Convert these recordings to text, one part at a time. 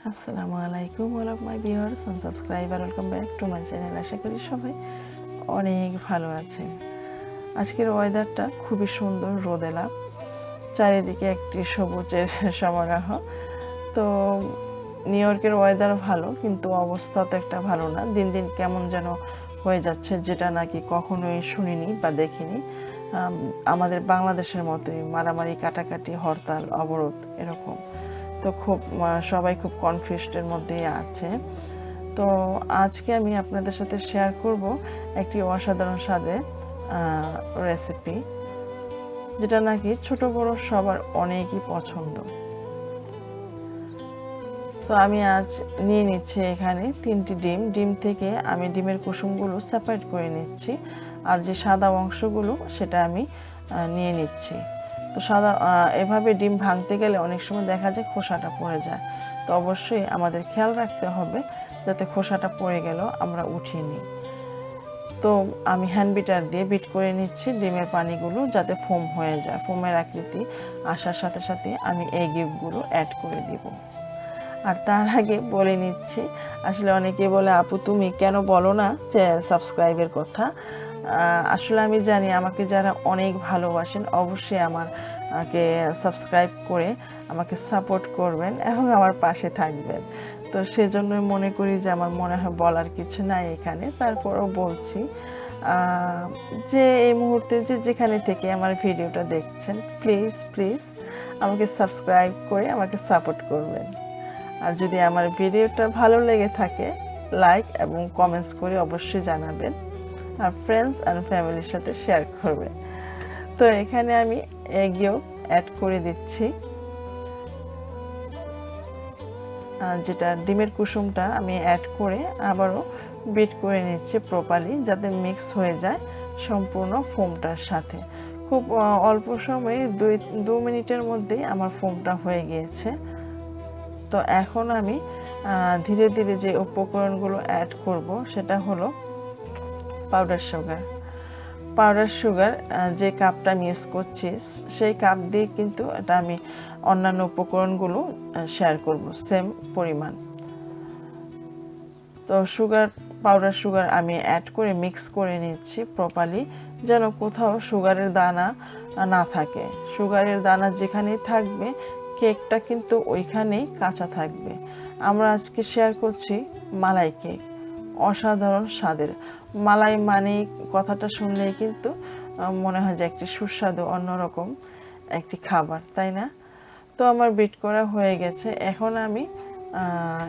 আসসালামু আলাইকুম all of my viewers and subscriber, welcome back to my channel. আশা করি সবাই অনেক ভালো আছেন। আজকের ওয়েদারটা খুবই সুন্দর, রোদেলা, চারিদিকে একটি সবুজের সমারোহ। তো নিউ ইয়র্কের ওয়েদার ভালো, কিন্তু অবস্থা তো একটা ভালো না। দিন দিন কেমন যেন হয়ে যাচ্ছে, যেটা নাকি কখনোই শুনিনি বা দেখিনি। আমাদের বাংলাদেশের মতোই মারামারি, কাটাকাটি, হরতাল, অবরোধ এরকম। তো সবাই খুব কনফিউজডের মধ্যেই আছে। তো আজকে আমি আপনাদের সাথে শেয়ার করব একটি অসাধারণ স্বাদের রেসিপি, যেটা নাকি ছোট বড় সবার অনেকই পছন্দ। তো আমি আজ নিয়ে নিচ্ছি এখানে 3টি ডিম থেকে আমি ডিমের কুসুমগুলো সেপারেট করে নিচ্ছি, আর যে সাদা অংশগুলো সেটা আমি নিয়ে নিচ্ছি। তো এভাবে ডিম ভাঙতে গেলে অনেক সময় দেখা যায় খোসাটা পড়ে যায়। তো অবশ্যই আমাদের খেয়াল রাখতে হবে যাতে খোসাটা পড়ে গেল আমরা উঠিয়ে নিই। তো আমি হ্যান্ড বিটার দিয়ে বিট করে নিচ্ছি ডিমের পানিগুলো, যাতে ফোম হয়ে যায়। ফোমের আকৃতি আসার সাথে সাথে আমি এই গিফটগুলো অ্যাড করে দিব। আর তার আগে বলে নিচ্ছি, আসলে অনেকে বলে আপু তুমি কেন বলো না যে সাবস্ক্রাইবের কথা। আসলে আমি জানি আমাকে যারা অনেক ভালোবাসেন অবশ্যই আমাকে সাবস্ক্রাইব করে আমাকে সাপোর্ট করবেন এবং আমার পাশে থাকবেন। তো সেজন্যই মনে করি যে আমার মনে হয় বলার কিছু নাই এখানে, তারপরেও বলছি যে এই মুহূর্তে যেখানে থেকে আমার ভিডিওটা দেখছেন, প্লিজ প্লিজ আমাকে সাবস্ক্রাইব করে আমাকে সাপোর্ট করবেন। আর যদি আমার ভিডিওটা ভালো লেগে থাকে, লাইক এবং কমেন্টস করে অবশ্যই জানাবেন, আর ফ্রেন্ডস অ্যান্ড ফ্যামিলির সাথে শেয়ার করবেন। তো এখানে আমি এগও অ্যাড করে দিচ্ছি, যেটা ডিমের কুসুমটা আমি অ্যাড করে আবারও বিট করে নিচ্ছি প্রপারলি, যাতে মিক্স হয়ে যায় সম্পূর্ণ ফোমটার সাথে। খুব অল্প সময়ে 2 মিনিটের মধ্যেই আমার ফোমটা হয়ে গিয়েছে। তো এখন আমি ধীরে ধীরে যে উপকরণগুলো অ্যাড করব সেটা হলো পাউডার সুগার। যে কাপটা আমি ইউজ করছি সেই কাপ দিয়ে কিন্তু এটা আমি অন্যান্য উপকরণগুলো শেয়ার করব সেম পরিমাণ। তো পাউডার সুগার আমি অ্যাড করে মিক্স করে নিচ্ছি প্রপারলি, যেন কোথাও সুগারের দানা না থাকে। সুগারের দানা যেখানেই থাকবে কেকটা কিন্তু ওইখানেই কাঁচা থাকবে। আমরা আজকে শেয়ার করছি মালাই কেক, অসাধারণ স্বাদের। মালাই মানে কথাটা শুনলেই কিন্তু মনে হয় যে একটি সুস্বাদু অন্যরকম একটি খাবার, তাই না? তো আমার বিট করা হয়ে গেছে। এখন আমি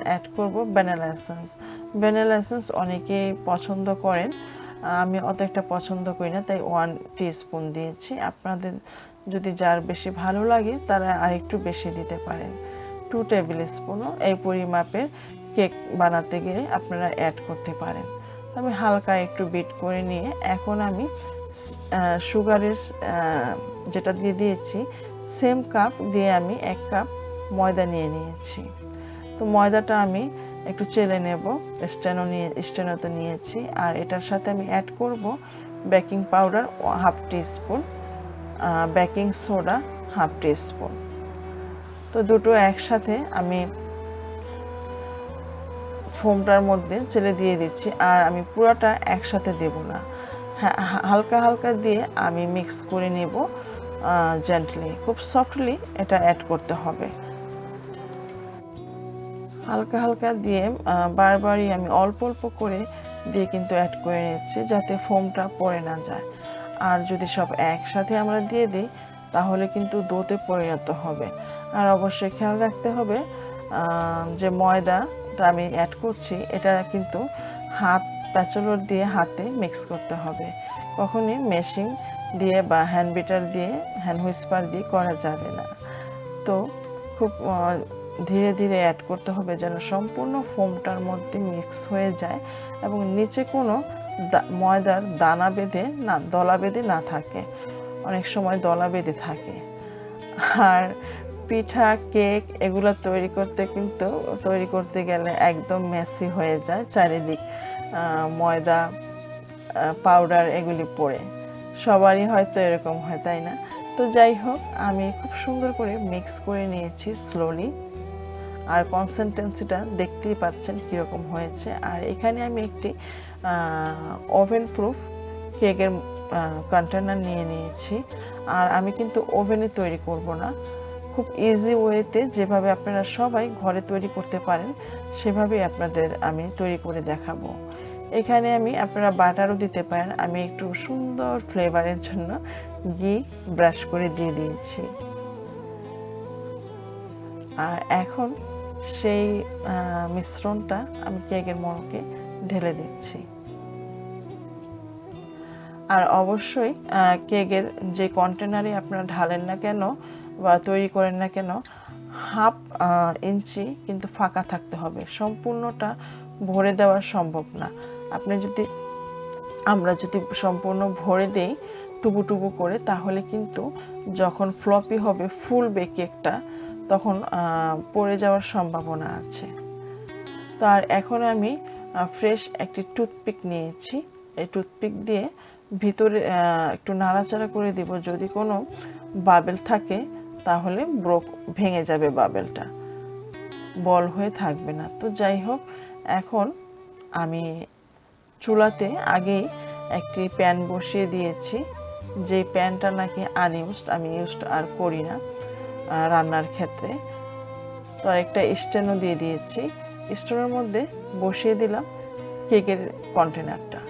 অ্যাড করব ভ্যানিলা এসেন্স। ভ্যানিলা এসেন্স অনেকেই পছন্দ করেন, আমি অত একটা পছন্দ করি না, তাই 1 টিস্পুন দিয়েছি। আপনাদের যদি যার বেশি ভালো লাগে তারা আরেকটু বেশি দিতে পারেন। 2 টেবিল স্পুনও এই পরিমাপের কেক বানাতে গেলে আপনারা অ্যাড করতে পারেন। আমি হালকা একটু বিট করে নিয়ে এখন আমি সুগারের যেটা দিয়ে দিয়েছি সেম কাপ দিয়ে আমি 1 কাপ ময়দা নিয়ে নিয়েছি। তো ময়দাটা আমি একটু চেলে নেব, স্টেনোতে নিয়েছি। আর এটার সাথে আমি অ্যাড করব baking powder 1/2 teaspoon, baking soda 1/2 teaspoon. তো দুটো একসাথে আমি ফোমটার মধ্যে চেলে দিয়ে দিচ্ছি, আর আমি পুরোটা একসাথে দেব না, হালকা হালকা দিয়ে আমি মিক্স করে নেব জেন্টলি, খুব সফটলি এটা অ্যাড করতে হবে। হালকা হালকা দিয়ে বারবারই আমি অল্প অল্প করে দিয়ে কিন্তু অ্যাড করে নিচ্ছি, যাতে ফোমটা পড়ে না যায়। আর যদি সব একসাথে আমরা দিয়ে দিই তাহলে কিন্তু দোতে পরিণত হবে। আর অবশ্যই খেয়াল রাখতে হবে যে ময়দাটা আমি অ্যাড করছি এটা কিন্তু হাত প্যাচলর দিয়ে হাতে মিক্স করতে হবে, কখনই মেশিং দিয়ে বা হ্যান্ড বিটার দিয়ে, হ্যান্ড হুইস্পার দিয়ে করা যাবে না। তো খুব ধীরে ধীরে অ্যাড করতে হবে যেন সম্পূর্ণ ফোমটার মধ্যে মিক্স হয়ে যায় এবং নিচে কোনো ময়দার দলা বেঁধে না থাকে। অনেক সময় দলা বেঁধে থাকে। আর পিঠা, কেক এগুলো তৈরি করতে গেলে একদম মেসি হয়ে যায়, চারিদিক ময়দা, পাউডার এগুলি পড়ে। সবারই হয়তো এরকম হয়, তাই না? তো যাই হোক, আমি খুব সুন্দর করে মিক্স করে নিয়েছি স্লোলি। আর কনসিস্টেন্সিটা দেখতেই পাচ্ছেন কীরকম হয়েছে। আর এখানে আমি একটি ওভেন প্রুফ কেকের কন্টেনার নিয়ে নিয়েছি। আর আমি কিন্তু ওভেনে তৈরি করব না, খুব ইজি ওয়েতে যেভাবে আপনারা সবাই ঘরে তৈরি করতে পারেন সেভাবেই আপনাদের আমি তৈরি করে দেখাবো। এখানে আমি আপনারা বাটারও দিতে পারেন, আমি একটু সুন্দর ফ্লেভারের জন্য ঘি ব্রাশ করে দিয়ে দিয়েছি। আর এখন সেই মিশ্রণটা আমি কেকের মোড়কে ঢেলে দিচ্ছি। আর অবশ্যই কেকের যে কন্টেনারে আপনারা ঢালেন না কেন বা তৈরি করেন না কেন, হাফ ইঞ্চি কিন্তু ফাঁকা থাকতে হবে, সম্পূর্ণটা ভরে দেওয়া সম্ভব না। আমরা যদি সম্পূর্ণ ভরে দেই টুকু টুকু করে, তাহলে কিন্তু যখন ফ্লপি হবে ফুলবে কেকটা, তখন পড়ে যাওয়ার সম্ভাবনা আছে। তো আর এখন আমি ফ্রেশ একটি টুথপিক নিয়েছি, এই টুথপিক দিয়ে ভিতরে একটু নাড়াচাড়া করে দিব, যদি কোনো বাবেল থাকে তাহলে ভেঙে যাবে, বাবেলটা বল হয়ে থাকবে না। তো যাই হোক, এখন আমি চুলাতে আগেই একটি প্যান বসিয়ে দিয়েছি, যে প্যানটা নাকি আনইউজড, আমি ইউজড আর করি না রান্নার ক্ষেত্রে। তো একটা স্ট্যান্ডও দিয়ে দিয়েছি, স্ট্যান্ডের মধ্যে বসিয়ে দিলাম কেকের কন্টেনারটা,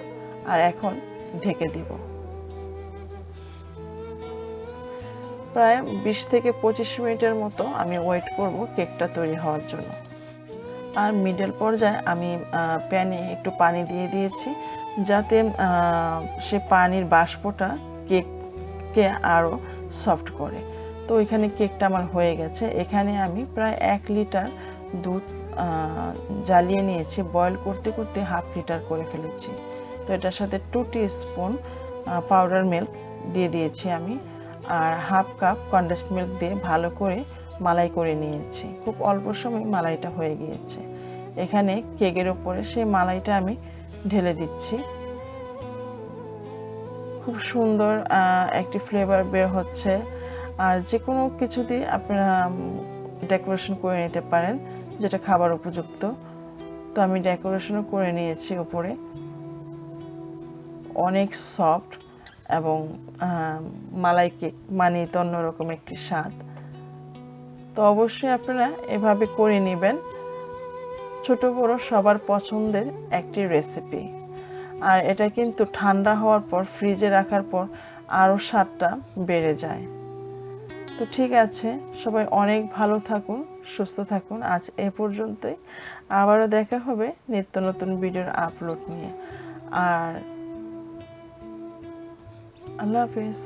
আর এখন ঢেকে দিব। প্রায় 20 থেকে 25 মিনিটের মতো আমি ওয়েট করব কেকটা তৈরি হওয়ার জন্য। আর মিডল পর্যায়ে আমি প্যানে একটু পানি দিয়ে দিয়েছি, যাতে সে পানির বাষ্পটা কেককে আরও সফট করে। তো এখানে কেকটা আমার হয়ে গেছে। এখানে আমি প্রায় 1 লিটার দুধ জ্বালিয়ে নিয়েছি, বয়েল করতে করতে হাফ লিটার করে ফেলেছি। তো এটার সাথে 2 টিস্পুন পাউডার মিল্ক দিয়ে দিয়েছি আমি, আর হাফ কাপ কনডেন্সড মিল্ক দিয়ে ভালো করে মালাই করে নিয়েছি। খুব অল্প সময় মালাইটা হয়ে গিয়েছে। এখানে কেকের উপরে সেই মালাইটা আমি ঢেলে দিচ্ছি। খুব সুন্দর একটি ফ্লেভার বের হচ্ছে। আর যে কোনো কিছু দিয়ে আপনারা ডেকোরেশন করে নিতে পারেন যেটা খাবার উপযুক্ত। তো আমি ডেকোরেশনও করে নিয়েছি উপরে। অনেক সফট এবং মালাই কেক মানে তো অন্যরকম একটি স্বাদ। তো অবশ্যই আপনারা এভাবে করে নেবেন, ছোট বড় সবার পছন্দের একটি রেসিপি। আর এটা কিন্তু ঠান্ডা হওয়ার পর ফ্রিজে রাখার পর আরও স্বাদটা বেড়ে যায়। তো ঠিক আছে, সবাই অনেক ভালো থাকুন, সুস্থ থাকুন। আজ এ পর্যন্তই, আবারও দেখা হবে নিত্য নতুন ভিডিওর আপলোড নিয়ে। আর আল্লাহ হাফেজ।